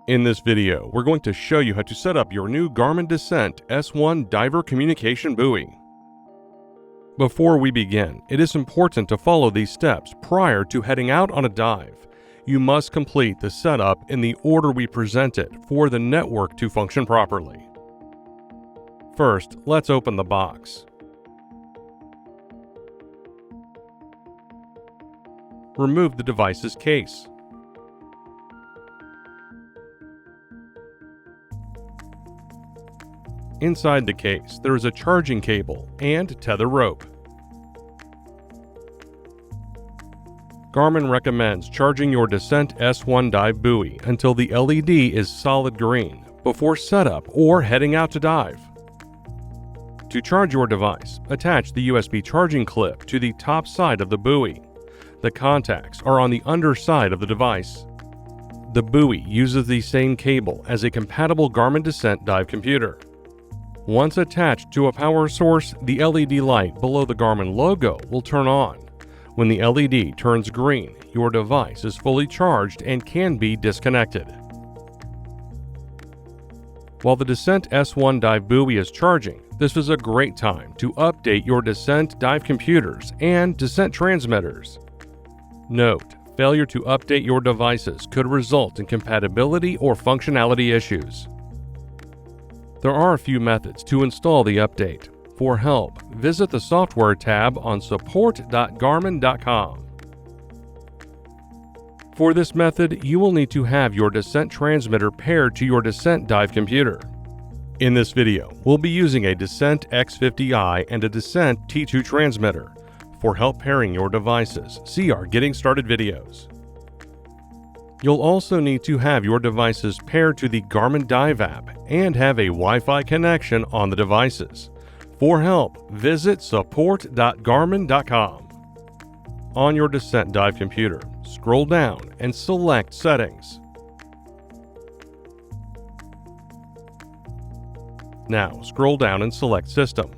In this video, we're going to show you how to set up your new Garmin Descent S1 Diver Communication Buoy. Before we begin, it is important to follow these steps prior to heading out on a dive. You must complete the setup in the order we present it for the network to function properly. First, let's open the box. Remove the device's case. Inside the case, there is a charging cable and tether rope. Garmin recommends charging your Descent S1 dive buoy until the LED is solid green before setup or heading out to dive. To charge your device, attach the USB charging clip to the top side of the buoy. The contacts are on the underside of the device. The buoy uses the same cable as a compatible Garmin Descent dive computer. Once attached to a power source, the LED light below the Garmin logo will turn on. When the LED turns green, your device is fully charged and can be disconnected. While the Descent S1 dive buoy is charging, this is a great time to update your Descent dive computers and Descent transmitters. Note, failure to update your devices could result in compatibility or functionality issues. There are a few methods to install the update. For help, visit the Software tab on support.garmin.com. For this method, you will need to have your Descent transmitter paired to your Descent dive computer. In this video, we'll be using a Descent X50i and a Descent T2 transmitter. For help pairing your devices, see our Getting Started videos. You'll also need to have your devices paired to the Garmin Dive app and have a Wi-Fi connection on the devices. For help, visit support.garmin.com. On your Descent dive computer, scroll down and select Settings. Now scroll down and select System.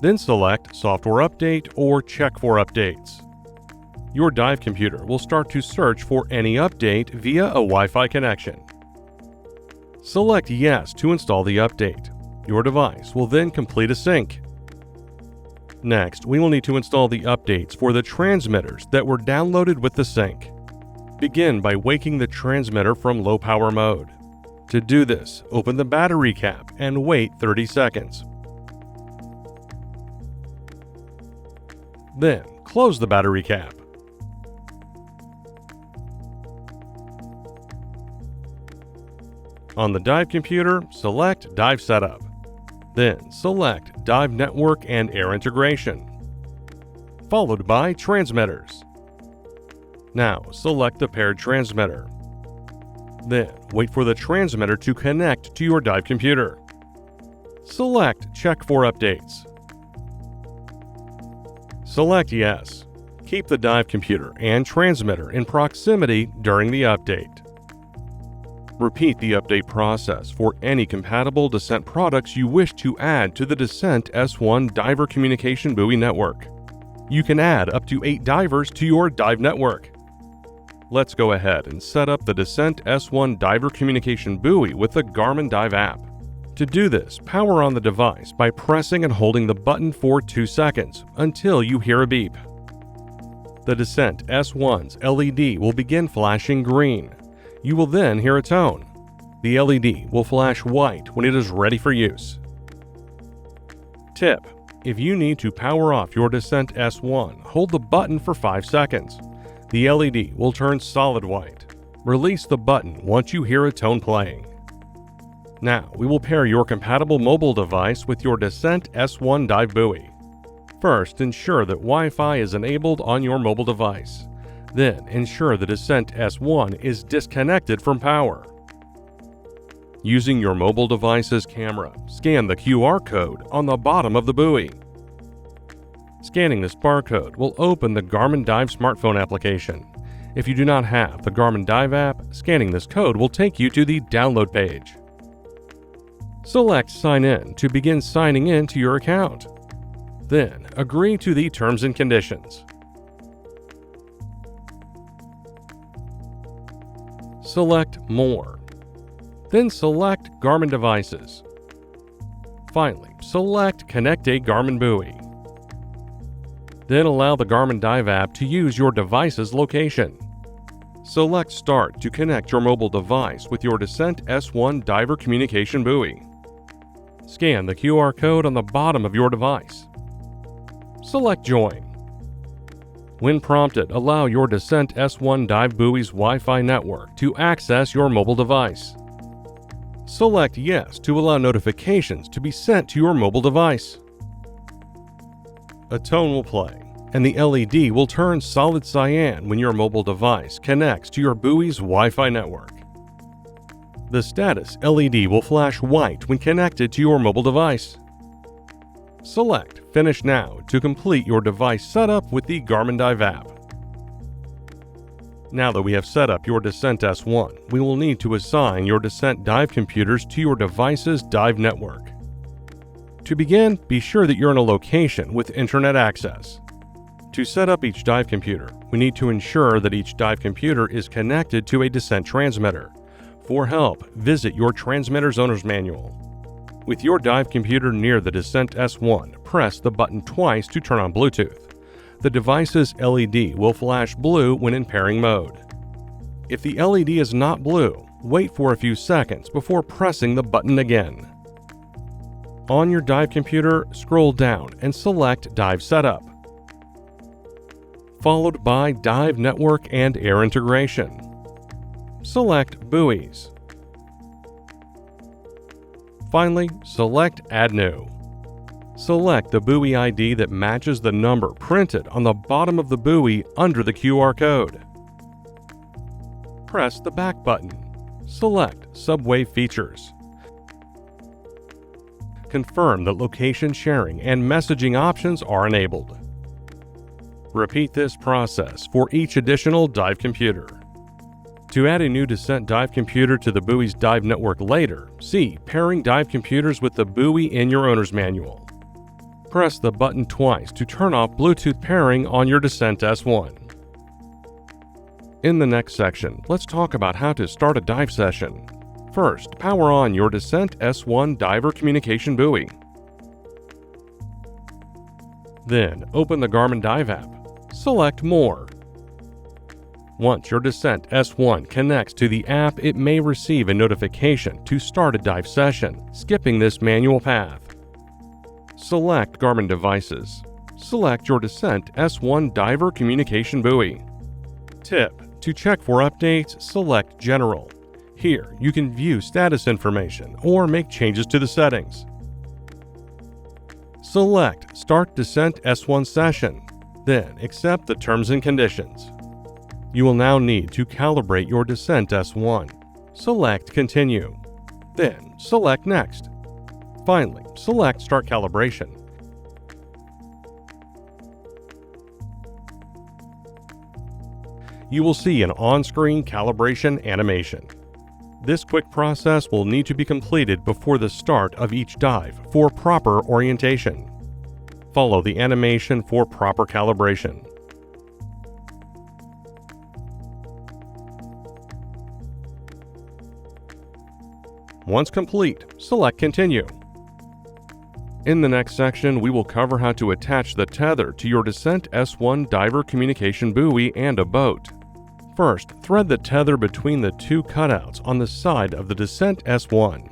Then select Software Update or Check for Updates. Your dive computer will start to search for any update via a Wi-Fi connection. Select Yes to install the update. Your device will then complete a sync. Next, we will need to install the updates for the transmitters that were downloaded with the sync. Begin by waking the transmitter from low power mode. To do this, open the battery cap and wait 30 seconds. Then, close the battery cap. On the dive computer, select Dive Setup. Then select Dive Network and Air Integration, followed by Transmitters. Now select the paired transmitter. Then wait for the transmitter to connect to your dive computer. Select Check for Updates. Select Yes. Keep the dive computer and transmitter in proximity during the update. Repeat the update process for any compatible Descent products you wish to add to the Descent S1 Diver Communication Buoy network. You can add up to 8 divers to your dive network. Let's go ahead and set up the Descent S1 Diver Communication Buoy with the Garmin Dive app. To do this, power on the device by pressing and holding the button for 2 seconds until you hear a beep. The Descent S1's LED will begin flashing green. You will then hear a tone. The LED will flash white when it is ready for use. Tip: if you need to power off your Descent S1, hold the button for 5 seconds. The LED will turn solid white. Release the button once you hear a tone playing. Now, we will pair your compatible mobile device with your Descent S1 dive buoy. First, ensure that Wi-Fi is enabled on your mobile device. Then, ensure the Descent S1 is disconnected from power. Using your mobile device's camera, scan the QR code on the bottom of the buoy. Scanning this barcode will open the Garmin Dive smartphone application. If you do not have the Garmin Dive app, scanning this code will take you to the download page. Select Sign In to begin signing in to your account. Then, agree to the terms and conditions. Select More. Then select Garmin Devices. Finally, select Connect a Garmin Buoy. Then allow the Garmin Dive app to use your device's location. Select Start to connect your mobile device with your Descent S1 Diver Communication Buoy. Scan the QR code on the bottom of your device. Select Join. When prompted, allow your Descent S1 Dive Buoy's Wi-Fi network to access your mobile device. Select Yes to allow notifications to be sent to your mobile device. A tone will play, and the LED will turn solid cyan when your mobile device connects to your buoy's Wi-Fi network. The status LED will flash white when connected to your mobile device. Select Finish Now to complete your device setup with the Garmin Dive app. Now that we have set up your Descent S1, we will need to assign your Descent Dive computers to your device's Dive network. To begin, be sure that you're in a location with internet access. To set up each dive computer, we need to ensure that each dive computer is connected to a Descent transmitter. For help, visit your transmitter's owner's manual. With your dive computer near the Descent S1, press the button twice to turn on Bluetooth. The device's LED will flash blue when in pairing mode. If the LED is not blue, wait for a few seconds before pressing the button again. On your dive computer, scroll down and select Dive Setup, followed by Dive Network and Air Integration. Select Buoys. Finally, select Add New. Select the buoy ID that matches the number printed on the bottom of the buoy under the QR code. Press the back button. Select Subwave Features. Confirm that location sharing and messaging options are enabled. Repeat this process for each additional dive computer. To add a new Descent Dive computer to the buoy's dive network later, see Pairing Dive Computers with the buoy in your owner's manual. Press the button twice to turn off Bluetooth pairing on your Descent S1. In the next section, let's talk about how to start a dive session. First, power on your Descent S1 Diver Communication Buoy. Then, open the Garmin Dive app. Select More. Once your Descent S1 connects to the app, it may receive a notification to start a dive session, skipping this manual path. Select Garmin Devices. Select your Descent S1 Diver Communication Buoy. Tip: to check for updates, select General. Here, you can view status information or make changes to the settings. Select Start Descent S1 Session, then accept the terms and conditions. You will now need to calibrate your Descent S1. Select Continue, then select Next. Finally, select Start Calibration. You will see an on-screen calibration animation. This quick process will need to be completed before the start of each dive for proper orientation. Follow the animation for proper calibration. Once complete, select Continue. In the next section, we will cover how to attach the tether to your Descent S1 Diver Communication Buoy and a boat. First, thread the tether between the two cutouts on the side of the Descent S1.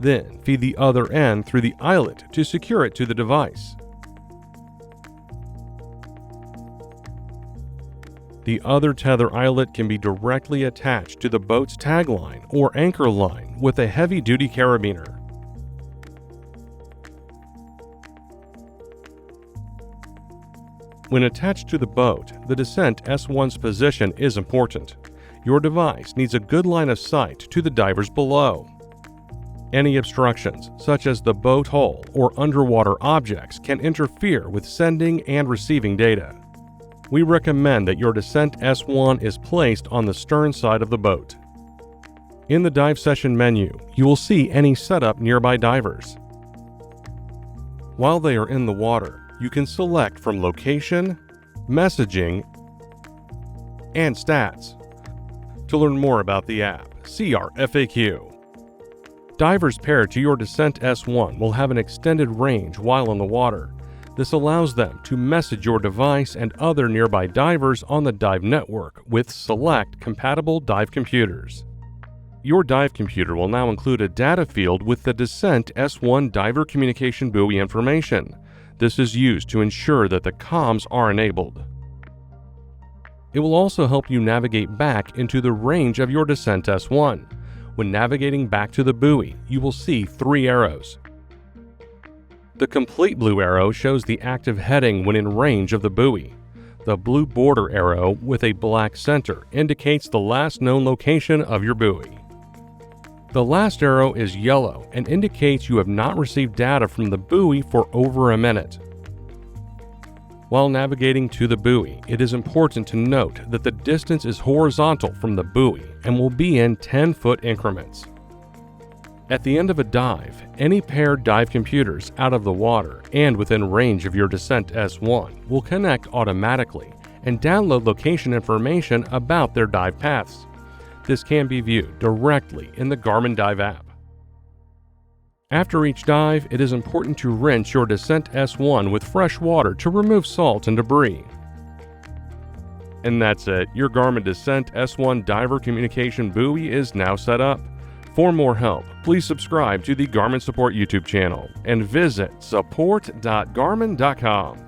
Then, feed the other end through the eyelet to secure it to the device. The other tether eyelet can be directly attached to the boat's tagline or anchor line with a heavy-duty carabiner. When attached to the boat, the Descent S1's position is important. Your device needs a good line of sight to the divers below. Any obstructions, such as the boat hull or underwater objects, can interfere with sending and receiving data. We recommend that your Descent S1 is placed on the stern side of the boat. In the dive session menu, you will see any setup nearby divers. While they are in the water, you can select from Location, Messaging, and stats. To learn more about the app, see our FAQ. Divers paired to your Descent S1 will have an extended range while in the water. This allows them to message your device and other nearby divers on the Dive network with select compatible dive computers. Your dive computer will now include a data field with the Descent S1 diver communication buoy information. This is used to ensure that the comms are enabled. It will also help you navigate back into the range of your Descent S1. When navigating back to the buoy, you will see 3 arrows. The complete blue arrow shows the active heading when in range of the buoy. The blue border arrow with a black center indicates the last known location of your buoy. The last arrow is yellow and indicates you have not received data from the buoy for over a minute. While navigating to the buoy, it is important to note that the distance is horizontal from the buoy and will be in 10-foot increments. At the end of a dive, any paired dive computers out of the water and within range of your Descent S1 will connect automatically and download location information about their dive paths. This can be viewed directly in the Garmin Dive app. After each dive, it is important to rinse your Descent S1 with fresh water to remove salt and debris. And that's it. Your Garmin Descent S1 diver communication buoy is now set up. For more help, please subscribe to the Garmin Support YouTube channel and visit support.garmin.com.